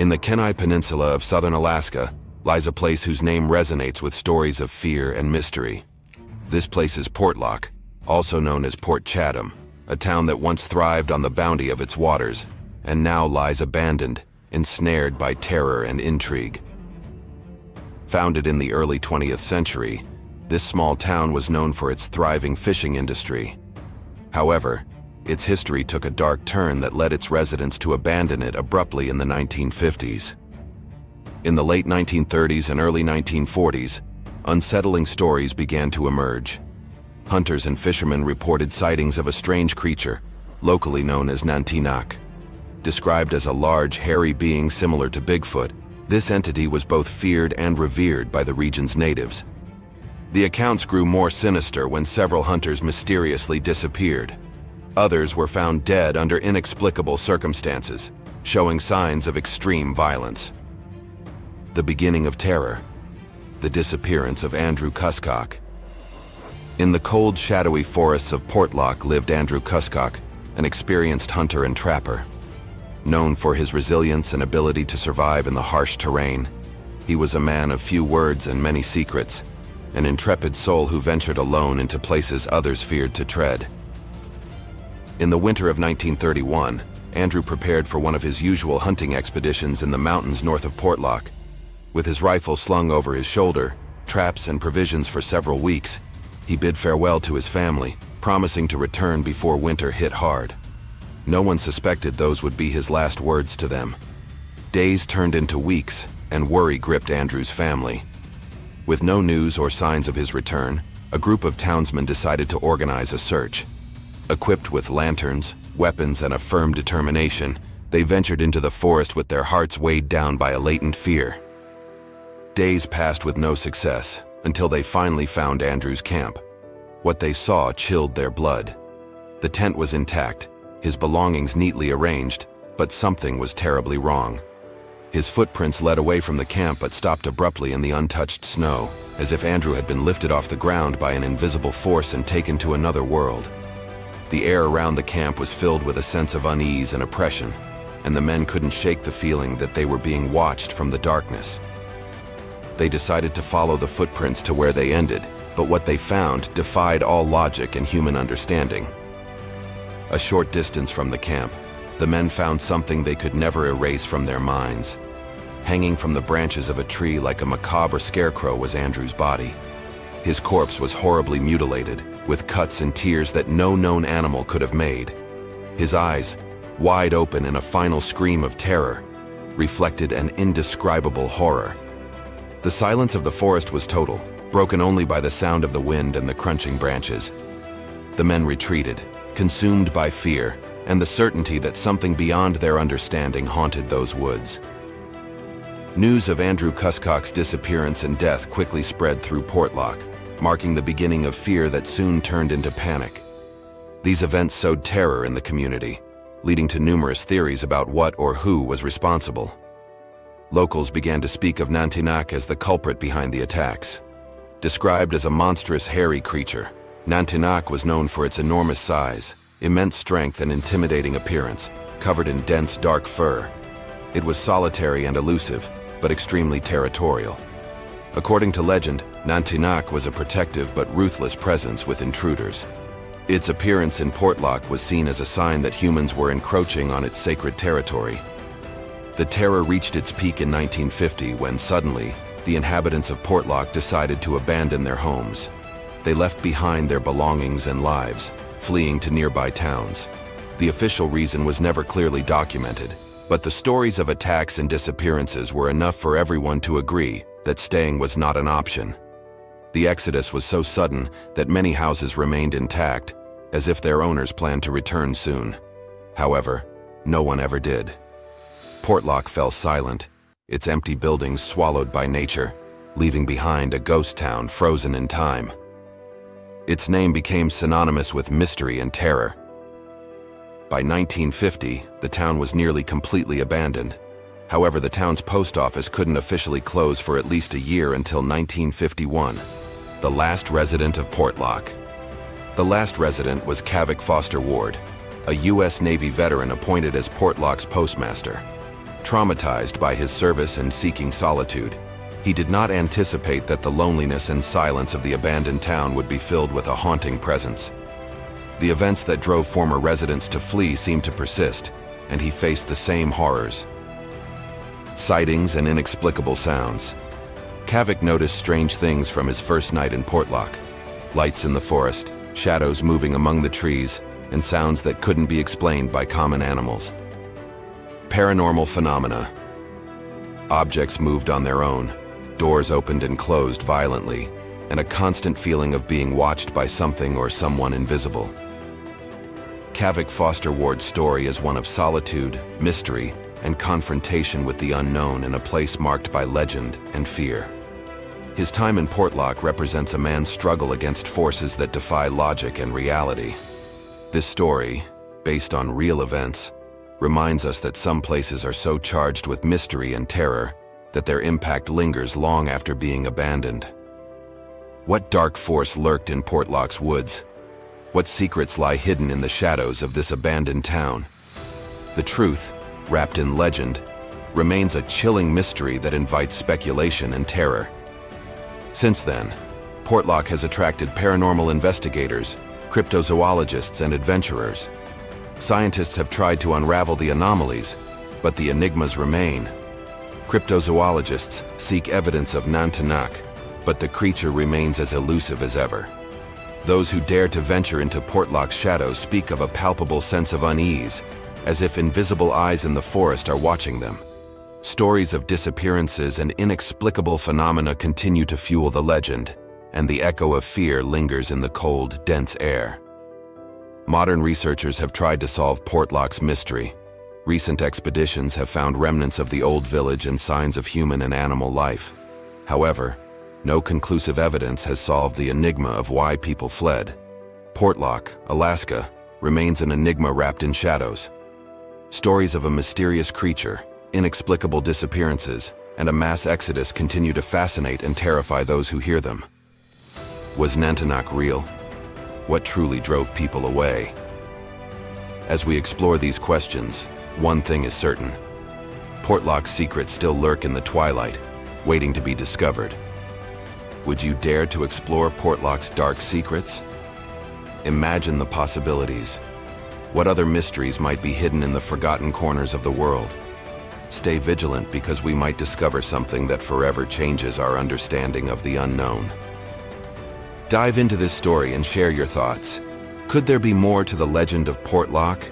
In the Kenai Peninsula of southern Alaska lies a place whose name resonates with stories of fear and mystery. This place is Portlock, also known as Port Chatham, a town that once thrived on the bounty of its waters, and now lies abandoned, ensnared by terror and intrigue. Founded in the early 20th century, this small town was known for its thriving fishing industry. However, its history took a dark turn that led its residents to abandon it abruptly in the 1950s. In the late 1930s and early 1940s, unsettling stories began to emerge. Hunters and fishermen reported sightings of a strange creature, locally known as Nantinak. Described as a large, hairy being similar to Bigfoot, this entity was both feared and revered by the region's natives. The accounts grew more sinister when several hunters mysteriously disappeared. Others were found dead under inexplicable circumstances, showing signs of extreme violence. The beginning of terror. The disappearance of Andrew Cuscock. In the cold, shadowy forests of Portlock lived Andrew Cuscock, an experienced hunter and trapper. Known for his resilience and ability to survive in the harsh terrain, he was a man of few words and many secrets, an intrepid soul who ventured alone into places others feared to tread. In the winter of 1931, Andrew prepared for one of his usual hunting expeditions in the mountains north of Portlock. With his rifle slung over his shoulder, traps and provisions for several weeks, he bid farewell to his family, promising to return before winter hit hard. No one suspected those would be his last words to them. Days turned into weeks, and worry gripped Andrew's family. With no news or signs of his return, a group of townsmen decided to organize a search. Equipped with lanterns, weapons, and a firm determination, they ventured into the forest with their hearts weighed down by a latent fear. Days passed with no success, until they finally found Andrew's camp. What they saw chilled their blood. The tent was intact, his belongings neatly arranged, but something was terribly wrong. His footprints led away from the camp but stopped abruptly in the untouched snow, as if Andrew had been lifted off the ground by an invisible force and taken to another world. The air around the camp was filled with a sense of unease and oppression, and the men couldn't shake the feeling that they were being watched from the darkness. They decided to follow the footprints to where they ended, but what they found defied all logic and human understanding. A short distance from the camp, the men found something they could never erase from their minds. Hanging from the branches of a tree like a macabre scarecrow was Andrew's body. His corpse was horribly mutilated, with cuts and tears that no known animal could have made. His eyes, wide open in a final scream of terror, reflected an indescribable horror. The silence of the forest was total, broken only by the sound of the wind and the crunching branches. The men retreated, consumed by fear and the certainty that something beyond their understanding haunted those woods. News of Andrew Cuscock's disappearance and death quickly spread through Portlock, marking the beginning of fear that soon turned into panic. These events sowed terror in the community, leading to numerous theories about what or who was responsible. Locals began to speak of Nantinak as the culprit behind the attacks. Described as a monstrous, hairy creature, Nantinak was known for its enormous size, immense strength, and intimidating appearance, covered in dense, dark fur. It was solitary and elusive, but extremely territorial. According to legend, Nantinak was a protective but ruthless presence with intruders. Its appearance in Portlock was seen as a sign that humans were encroaching on its sacred territory. The terror reached its peak in 1950 when suddenly, the inhabitants of Portlock decided to abandon their homes. They left behind their belongings and lives, fleeing to nearby towns. The official reason was never clearly documented, but the stories of attacks and disappearances were enough for everyone to agree that staying was not an option. The exodus was so sudden that many houses remained intact, as if their owners planned to return soon. However, no one ever did. Portlock fell silent, its empty buildings swallowed by nature, leaving behind a ghost town frozen in time. Its name became synonymous with mystery and terror. By 1950, the town was nearly completely abandoned. However, the town's post office couldn't officially close for at least a year until 1951. The last resident of Portlock. The last resident was Kavik Foster Ward, a U.S. Navy veteran appointed as Portlock's postmaster. Traumatized by his service and seeking solitude, he did not anticipate that the loneliness and silence of the abandoned town would be filled with a haunting presence. The events that drove former residents to flee seemed to persist, and he faced the same horrors. Sightings and inexplicable sounds. Kavik noticed strange things from his first night in Portlock. Lights in the forest, shadows moving among the trees, and sounds that couldn't be explained by common animals. Paranormal phenomena. Objects moved on their own, doors opened and closed violently, and a constant feeling of being watched by something or someone invisible. Kavik Foster Ward's story is one of solitude, mystery, and confrontation with the unknown in a place marked by legend and fear. His time in Portlock represents a man's struggle against forces that defy logic and reality. This story, based on real events, reminds us that some places are so charged with mystery and terror that their impact lingers long after being abandoned. What dark force lurked in Portlock's woods? What secrets lie hidden in the shadows of this abandoned town? The truth, wrapped in legend, remains a chilling mystery that invites speculation and terror. Since then, Portlock has attracted paranormal investigators, cryptozoologists, and adventurers. Scientists have tried to unravel the anomalies, but the enigmas remain. Cryptozoologists seek evidence of Nantinak, but the creature remains as elusive as ever. Those who dare to venture into Portlock's shadows speak of a palpable sense of unease, as if invisible eyes in the forest are watching them. Stories of disappearances and inexplicable phenomena continue to fuel the legend, and the echo of fear lingers in the cold, dense air. Modern researchers have tried to solve Portlock's mystery. Recent expeditions have found remnants of the old village and signs of human and animal life. However, no conclusive evidence has solved the enigma of why people fled. Portlock, Alaska, remains an enigma wrapped in shadows. Stories of a mysterious creature, inexplicable disappearances, and a mass exodus continue to fascinate and terrify those who hear them. Was Nantinak real? What truly drove people away? As we explore these questions, one thing is certain. Portlock's secrets still lurk in the twilight, waiting to be discovered. Would you dare to explore Portlock's dark secrets? Imagine the possibilities. What other mysteries might be hidden in the forgotten corners of the world? Stay vigilant, because we might discover something that forever changes our understanding of the unknown. Dive into this story and share your thoughts. Could there be more to the legend of Portlock?